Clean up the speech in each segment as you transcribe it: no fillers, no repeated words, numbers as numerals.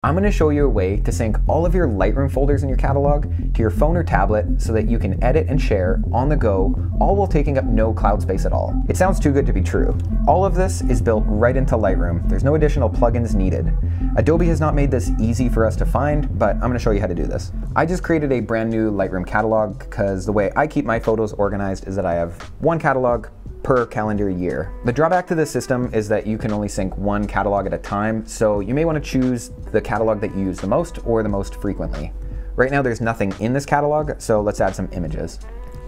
I'm going to show you a way to sync all of your Lightroom folders in your catalog to your phone or tablet so that you can edit and share on the go, all while taking up no cloud space at all. It sounds too good to be true. All of this is built right into Lightroom. There's no additional plugins needed. Adobe has not made this easy for us to find, but I'm going to show you how to do this. I just created a brand new Lightroom catalog because the way I keep my photos organized is that I have one catalog per calendar year. The drawback to this system is that you can only sync one catalog at a time, so you may want to choose the catalog that you use the most or the most frequently. Right now there's nothing in this catalog, so let's add some images.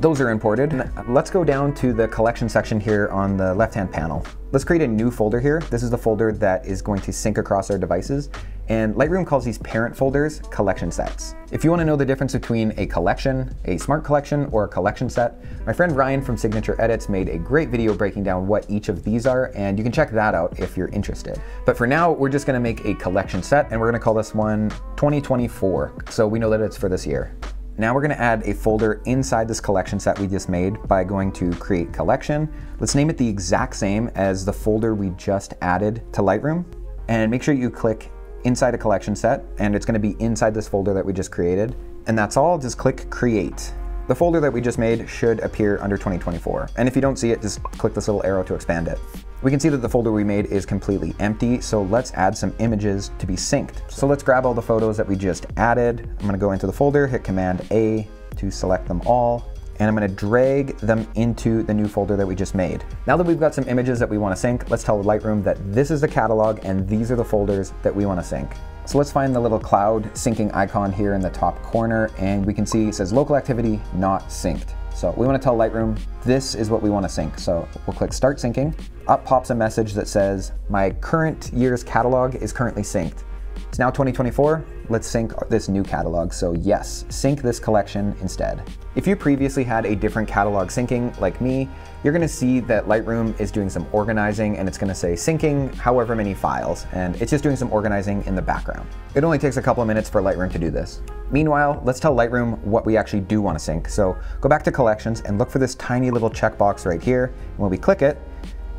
Those are imported. Let's go down to the collection section here on the left-hand panel. Let's create a new folder here. This is the folder that is going to sync across our devices, and Lightroom calls these parent folders collection sets. If you want to know the difference between a collection, a smart collection, or a collection set, my friend Ryan from Signature Edits made a great video breaking down what each of these are, and you can check that out if you're interested. But for now, we're just going to make a collection set, and we're going to call this one 2024, so we know that it's for this year. Now we're going to add a folder inside this collection set we just made by going to Create Collection. Let's name it the exact same as the folder we just added to Lightroom. And make sure you click inside a collection set, and it's going to be inside this folder that we just created. And that's all, just click Create. The folder that we just made should appear under 2024. And if you don't see it, just click this little arrow to expand it. We can see that the folder we made is completely empty, so let's add some images to be synced. So let's grab all the photos that we just added. I'm gonna go into the folder, hit Command A to select them all, and I'm gonna drag them into the new folder that we just made. Now that we've got some images that we wanna sync, let's tell Lightroom that this is the catalog and these are the folders that we wanna sync. So let's find the little cloud syncing icon here in the top corner, and we can see it says local activity not synced. So we want to tell Lightroom this is what we want to sync. So we'll click Start Syncing. Up pops a message that says my current year's catalog is currently synced. It's now 2024. Let's sync this new catalog. So yes, sync this collection instead. If you previously had a different catalog syncing like me, you're going to see that Lightroom is doing some organizing, and it's going to say syncing however many files, and it's just doing some organizing in the background. It only takes a couple of minutes for Lightroom to do this. Meanwhile, let's tell Lightroom what we actually do want to sync. So go back to Collections and look for this tiny little checkbox right here. And when we click it,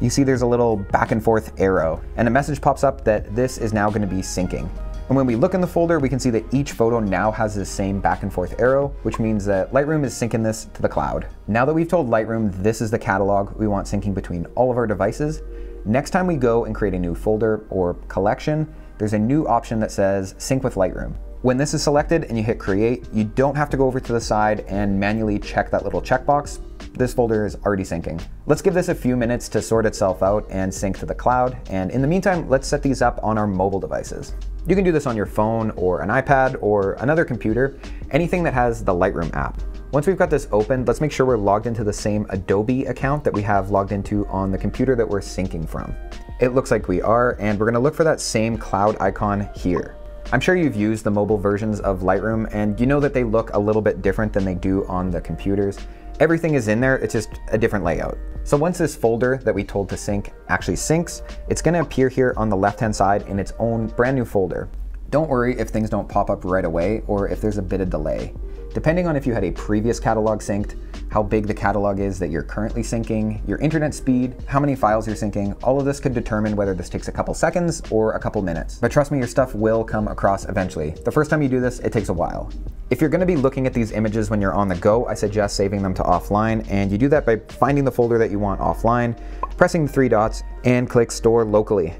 you see there's a little back and forth arrow, and a message pops up that this is now going to be syncing. And when we look in the folder, we can see that each photo now has the same back and forth arrow, which means that Lightroom is syncing this to the cloud. Now that we've told Lightroom this is the catalog we want syncing between all of our devices, next time we go and create a new folder or collection, there's a new option that says Sync with Lightroom. When this is selected and you hit Create, you don't have to go over to the side and manually check that little checkbox. This folder is already syncing. Let's give this a few minutes to sort itself out and sync to the cloud. And in the meantime, let's set these up on our mobile devices. You can do this on your phone or an iPad or another computer, anything that has the Lightroom app. Once we've got this open, let's make sure we're logged into the same Adobe account that we have logged into on the computer that we're syncing from. It looks like we are, and we're gonna look for that same cloud icon here. I'm sure you've used the mobile versions of Lightroom, and you know that they look a little bit different than they do on the computers. Everything is in there, it's just a different layout. So once this folder that we told to sync actually syncs, it's gonna appear here on the left-hand side in its own brand new folder. Don't worry if things don't pop up right away or if there's a bit of delay. Depending on if you had a previous catalog synced, how big the catalog is that you're currently syncing, your internet speed, how many files you're syncing, all of this could determine whether this takes a couple seconds or a couple minutes. But trust me, your stuff will come across eventually. The first time you do this, it takes a while. If you're going to be looking at these images when you're on the go, I suggest saving them to offline, and you do that by finding the folder that you want offline, pressing the three dots, and click Store Locally.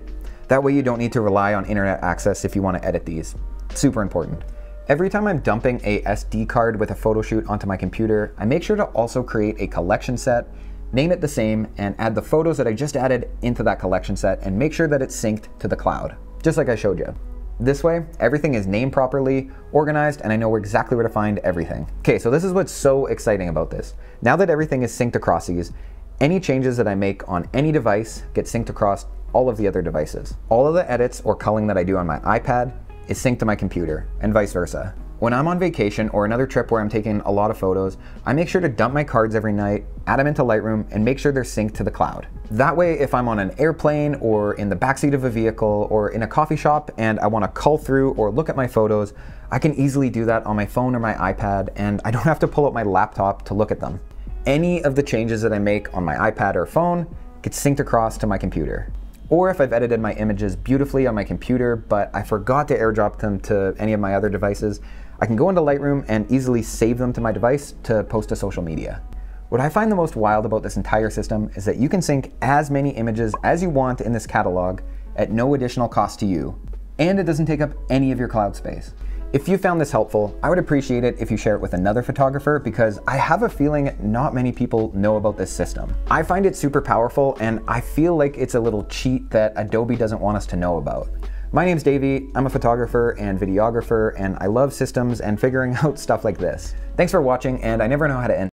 That way you don't need to rely on internet access if you want to edit these. Super important. Every time I'm dumping a SD card with a photo shoot onto my computer, I make sure to also create a collection set, name it the same, and add the photos that I just added into that collection set and make sure that it's synced to the cloud, just like I showed you. This way, everything is named properly, organized, and I know exactly where to find everything. Okay, so this is what's so exciting about this. Now that everything is synced across these, any changes that I make on any device get synced across all of the other devices. All of the edits or culling that I do on my iPad is synced to my computer, and vice versa. When I'm on vacation or another trip where I'm taking a lot of photos, I make sure to dump my cards every night, add them into Lightroom, and make sure they're synced to the cloud. That way, if I'm on an airplane or in the backseat of a vehicle or in a coffee shop and I want to cull through or look at my photos, I can easily do that on my phone or my iPad, and I don't have to pull up my laptop to look at them. Any of the changes that I make on my iPad or phone gets synced across to my computer. Or if I've edited my images beautifully on my computer, but I forgot to airdrop them to any of my other devices, I can go into Lightroom and easily save them to my device to post to social media. What I find the most wild about this entire system is that you can sync as many images as you want in this catalog at no additional cost to you, and it doesn't take up any of your cloud space. If you found this helpful, I would appreciate it if you share it with another photographer, because I have a feeling not many people know about this system. I find it super powerful, and I feel like it's a little cheat that Adobe doesn't want us to know about. My name's Davey, I'm a photographer and videographer, and I love systems and figuring out stuff like this. Thanks for watching, and I never know how to end